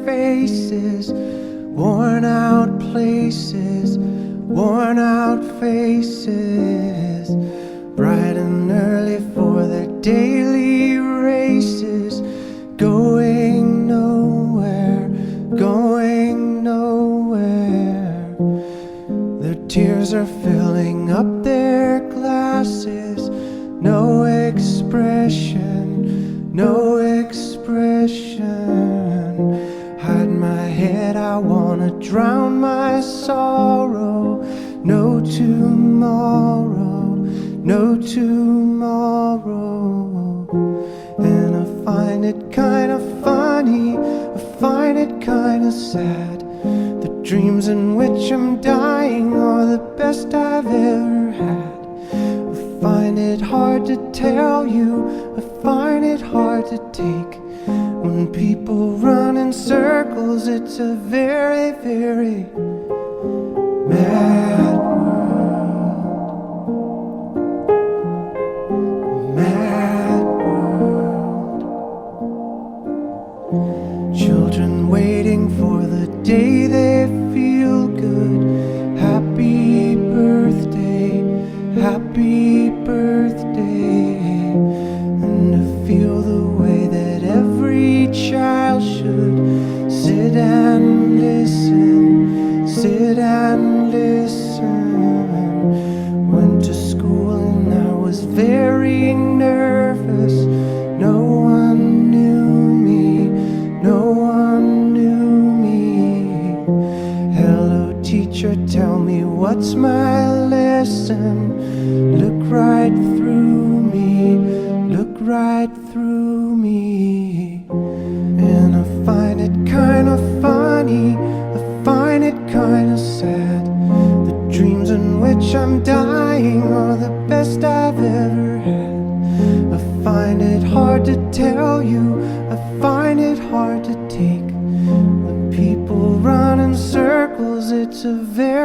faces, worn out places, worn out faces, bright and early for their daily races, going nowhere, going nowhere. Their tears are filling up their glasses, no expression, no expression. Hide my head, I wanna drown my sorrow. No tomorrow, no tomorrow. And I find it kinda funny, I find it kinda sad. The dreams in which I'm dying are the best I've ever had. I find it hard to tell you, I find it hard to take. When people run in circles, it's a very, very mad world. Mad world. Children waiting for the day they feel good. Happy birthday, happy birthday. And to feel the way that every child should sit and listen, sit and listen. Went to school and I was very nervous. No one knew me, no one knew me. Hello teacher, tell me what's my lesson. Look right through me, look right through me. And I find it kinda funny, I find it kinda sad. The dreams in which I'm dying are the best I've ever had. I find it hard to tell you, I find it hard to take. When people run in circles, it's a very